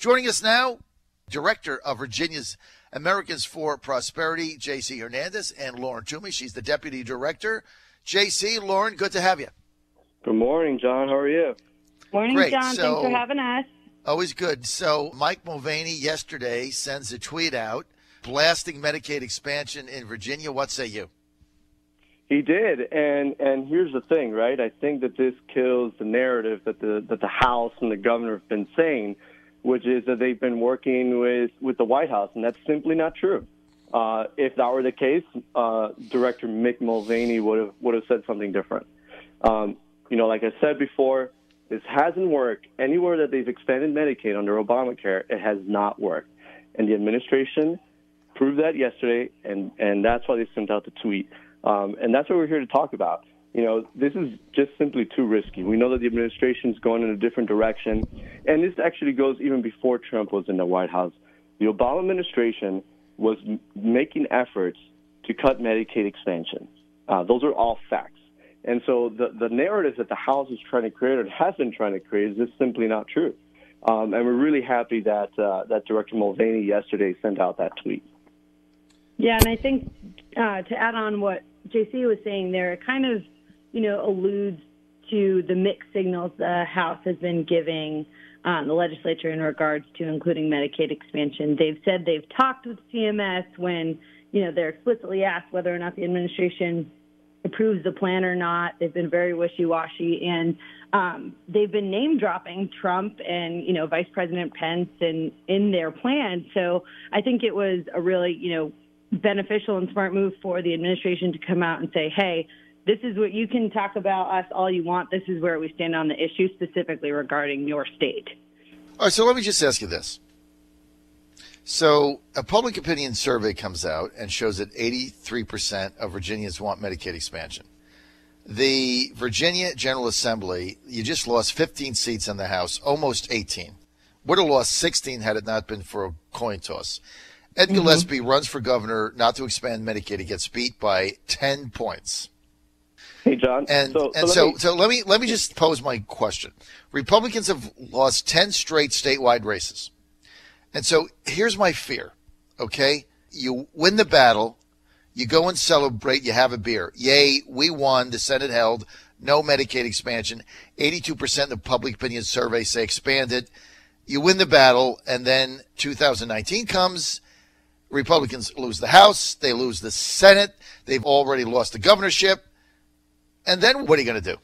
Joining us now, Director of Virginia's Americans for Prosperity, J.C. Hernandez, and Lauren Toomey. She's the Deputy Director. J.C., Lauren, good to have you. Good morning, John. How are you? Morning, Great. John. Thanks for having us. Always good. So Mike Mulvaney yesterday sends a tweet out blasting Medicaid expansion in Virginia. What say you? He did, and here's the thing, right? I think that this kills the narrative that the House and the governor have been saying, which is that they've been working with the White House, and that's simply not true. If that were the case, Director Mick Mulvaney would have said something different. Like I said before, this hasn't worked. Anywhere that they've expanded Medicaid under Obamacare, it has not worked. And the administration proved that yesterday, and that's why they sent out the tweet. And that's what we're here to talk about. This is just simply too risky. We know that the administration is going in a different direction, and this actually goes even before Trump was in the White House. The Obama administration was making efforts to cut Medicaid expansion. Those are all facts. And so the narrative that the House is trying to create or has been trying to create is just simply not true. And we're really happy that Director Mulvaney yesterday sent out that tweet. Yeah, and I think to add on what JC was saying there, it kind of, alludes to the mixed signals the House has been giving the legislature in regards to including Medicaid expansion. They've said they've talked with CMS when, they're explicitly asked whether or not the administration approves the plan or not. They've been very wishy-washy, and they've been name-dropping Trump and, Vice President Pence in their plan. So I think it was a really, beneficial and smart move for the administration to come out and say, hey, this is what you can talk about us all you want. This is where we stand on the issue specifically regarding your state. All right, so let me just ask you this. So a public opinion survey comes out and shows that 83% of Virginians want Medicaid expansion. The Virginia General Assembly, you just lost 15 seats in the House, almost 18. Would have lost 16 had it not been for a coin toss. Ed Gillespie runs for governor not to expand Medicaid. He gets beat by 10 points. Hey, John. So let me just pose my question. Republicans have lost 10 straight statewide races. And so here's my fear, okay? You win the battle, you go and celebrate, you have a beer. Yay, we won, the Senate held, no Medicaid expansion. 82% of the public opinion survey say expand it. You win the battle, and then 2019 comes. Republicans lose the House, they lose the Senate, they've already lost the governorship. And then what are you going to do?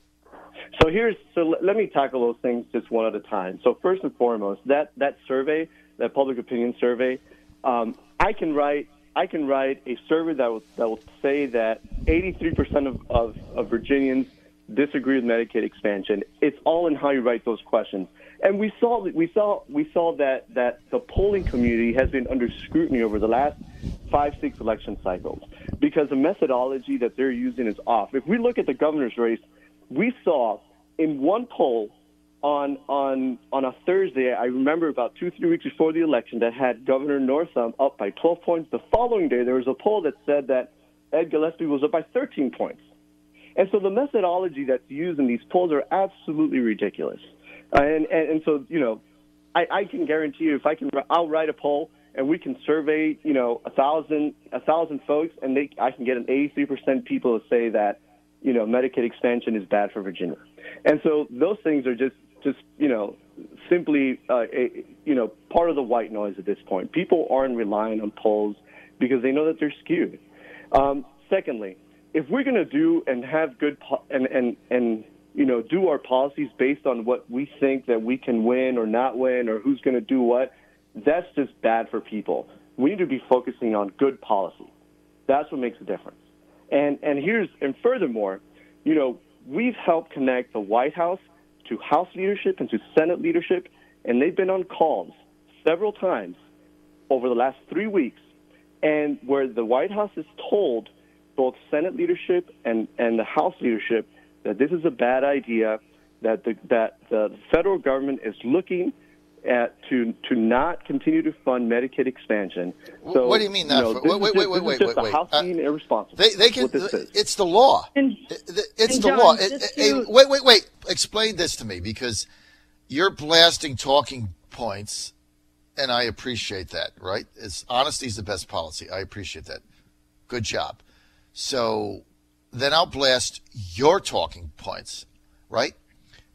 So let me tackle those things just one at a time. So first and foremost, that survey, that public opinion survey, I can write a survey that will say that 83% of Virginians disagree with Medicaid expansion. It's all in how you write those questions. And we saw that the polling community has been under scrutiny over the last 5-6 election cycles because the methodology that they're using is off. If we look at the governor's race, we saw in one poll on a Thursday, I remember about 2-3 weeks before the election, that had Governor Northam up by 12 points. The following day, there was a poll that said that Ed Gillespie was up by 13 points. And so the methodology that's used in these polls are absolutely ridiculous. And so, I can guarantee you, I'll write a poll and we can survey, 1,000 folks, and I can get an 83% people to say that, Medicaid expansion is bad for Virginia. And so those things are just simply, part of the white noise at this point. People aren't relying on polls because they know that they're skewed. Secondly, if we're going to do and have good do our policies based on what we think that we can win or not win or who's going to do what, that's just bad for people. We need to be focusing on good policy. That's what makes a difference. And furthermore, we've helped connect the White House to House leadership and to Senate leadership, and they've been on calls several times over the last 3 weeks, and where the White House has told both Senate leadership and the House leadership that this is a bad idea, that the federal government is looking at to not continue to fund Medicaid expansion. So, what do you mean that? Wait. The House being irresponsible. They can. It's the law. It's the law. Wait. Explain this to me, because you're blasting talking points and I appreciate that, right? Honesty is the best policy. I appreciate that. Good job. So then I'll blast your talking points, right?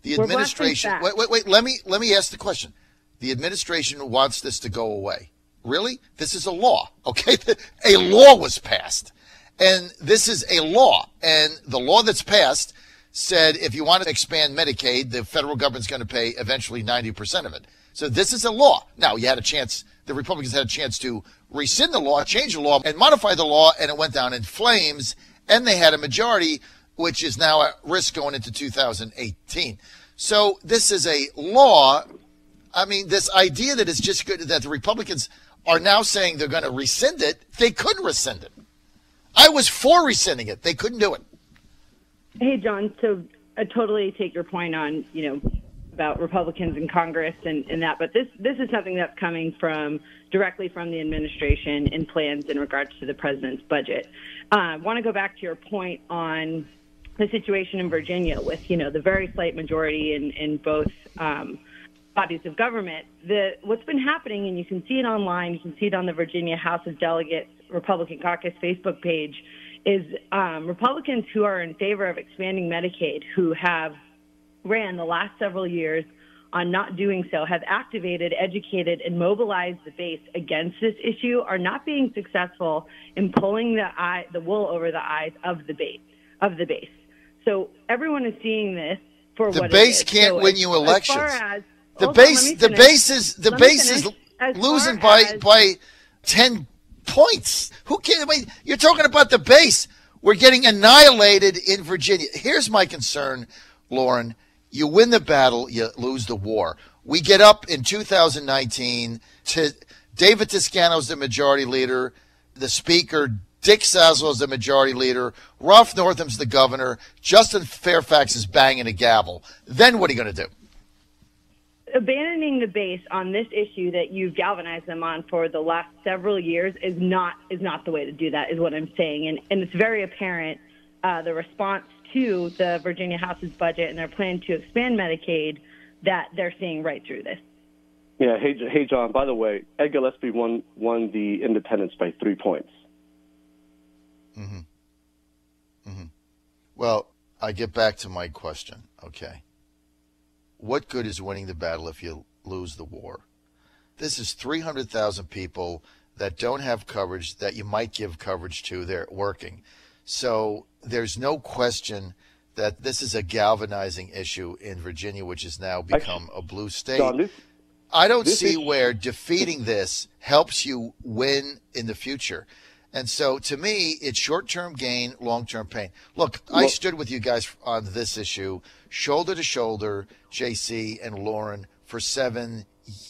The administration. Wait. Let me ask the question. The administration wants this to go away. Really? This is a law, okay? A law was passed, and this is a law, and the law that's passed said if you want to expand Medicaid, the federal government's going to pay eventually 90% of it. So this is a law. Now, the Republicans had a chance to rescind the law, change the law, and modify the law, and it went down in flames, and they had a majority, which is now at risk going into 2018. So this is a law. I mean, this idea that it's just good that the Republicans are now saying they're going to rescind it, they couldn't rescind it. I was for rescinding it. They couldn't do it. Hey, John, so I totally take your point on, about Republicans in Congress and that, but this is something that's coming directly from the administration and plans in regards to the president's budget. I want to go back to your point on the situation in Virginia with, the very slight majority in both bodies of government. What's been happening, and you can see it online, you can see it on the Virginia House of Delegates Republican Caucus Facebook page, is Republicans who are in favor of expanding Medicaid, who have ran the last several years on not doing so, have activated, educated, and mobilized the base against this issue, are not being successful in pulling the wool over the eyes of the base. So everyone is seeing this for what it is. The base can't win you elections. The base is losing by 10 points. Who cares? I mean, you're talking about the base. We're getting annihilated in Virginia. Here's my concern, Lauren. You win the battle, you lose the war. We get up in 2019 to David Toscano's the majority leader, the speaker, Dick Sasol's the majority leader, Ralph Northam's the governor, Justin Fairfax is banging a gavel. Then what are you going to do? Abandoning the base on this issue that you've galvanized them on for the last several years is not the way to do that, is what I'm saying. And it's very apparent, the response to the Virginia House's budget and their plan to expand Medicaid, that they're seeing right through this. Yeah. Hey, John, by the way, Ed Gillespie won the independents by 3 points. Mm-hmm. Mm-hmm. Well, I get back to my question. Okay. What good is winning the battle if you lose the war? This is 300,000 people that don't have coverage that you might give coverage to. They're working. So there's no question that this is a galvanizing issue in Virginia, which has now become a blue state. John, I don't see where defeating this helps you win in the future. And so, to me, it's short-term gain, long-term pain. Look, I stood with you guys on this issue, shoulder to shoulder, JC and Lauren, for 7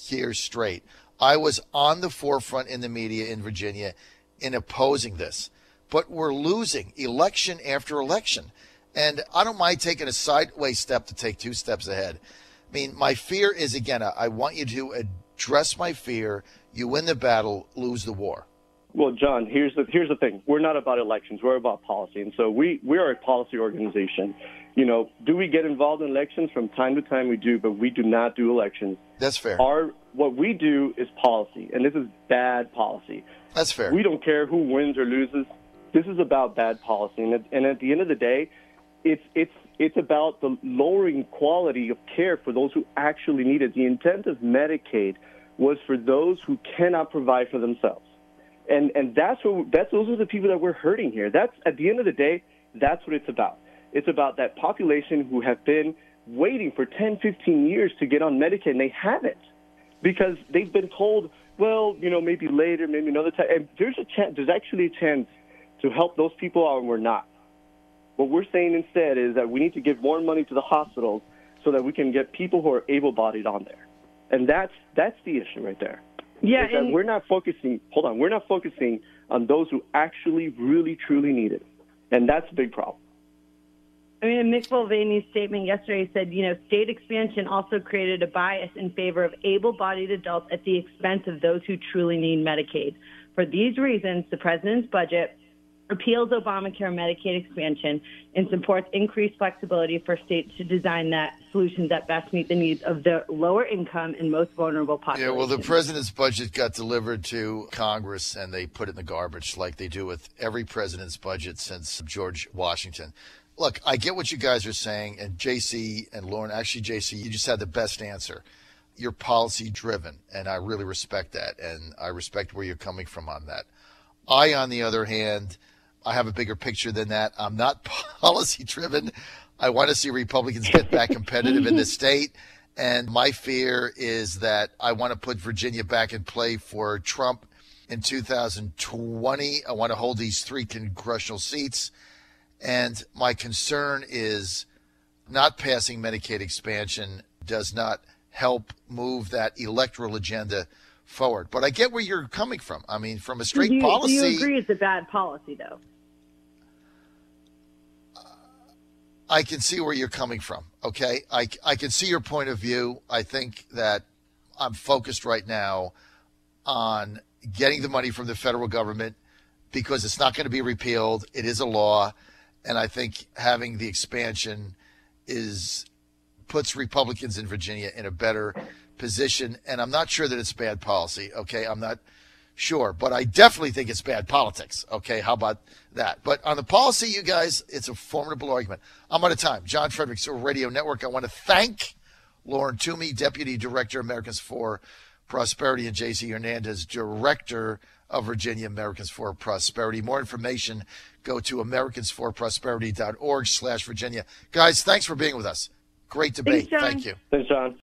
years straight. I was on the forefront in the media in Virginia in opposing this. But we're losing election after election. And I don't mind taking a sideways step to take 2 steps ahead. I mean, my fear is, again, I want you to address my fear. You win the battle, lose the war. Well, John, here's the thing. We're not about elections. We're about policy. And so we are a policy organization. Do we get involved in elections? From time to time we do, but we do not do elections. That's fair. What we do is policy, and this is bad policy. That's fair. We don't care who wins or loses. This is about bad policy. And at the end of the day, it's about the lowering quality of care for those who actually need it. The intent of Medicaid was for those who cannot provide for themselves. And those are the people that we're hurting here. That's, at the end of the day, that's what it's about. It's about that population who have been waiting for 10, 15 years to get on Medicaid, and they haven't because they've been told, well, maybe later, maybe another time. And there's actually a chance to help those people out, and we're not. What we're saying instead is that we need to give more money to the hospitals so that we can get people who are able-bodied on there. And that's the issue right there. Yeah, and we're not focusing on those who actually really, truly need it. And that's a big problem. I mean, Mick Mulvaney's statement yesterday said, state expansion also created a bias in favor of able-bodied adults at the expense of those who truly need Medicaid. For these reasons, the president's budget repeals Obamacare Medicaid expansion, and supports increased flexibility for states to design solutions that best meet the needs of the lower income and most vulnerable populations. Yeah, well, the president's budget got delivered to Congress, and they put it in the garbage like they do with every president's budget since George Washington. Look, I get what you guys are saying, and JC and Lauren, actually, JC, you just had the best answer. You're policy-driven, and I really respect that, and I respect where you're coming from on that. I, on the other hand, I have a bigger picture than that. I'm not policy-driven. I want to see Republicans get back competitive in the state, and my fear is that I want to put Virginia back in play for Trump in 2020. I want to hold these 3 congressional seats, and my concern is not passing Medicaid expansion does not help move that electoral agenda forward. But I get where you're coming from. I mean, from a straight policy. Do you agree it's a bad policy, though? I can see where you're coming from, okay? I can see your point of view. I think that I'm focused right now on getting the money from the federal government because it's not going to be repealed. It is a law. And I think having the expansion puts Republicans in Virginia in a better position. And I'm not sure that it's bad policy, okay? I'm not sure, but I definitely think it's bad politics, okay? How about that? But on the policy, you guys, it's a formidable argument. I'm out of time. John Fredericks Show Radio Network. I want to thank Lauren Toomey, Deputy Director, Americans for Prosperity, and JC Hernandez, Director of Virginia Americans for Prosperity. More information, go to americansforprosperity.org/Virginia. Guys, thanks for being with us. Great debate. Thanks, John. Thank you. Thanks, John.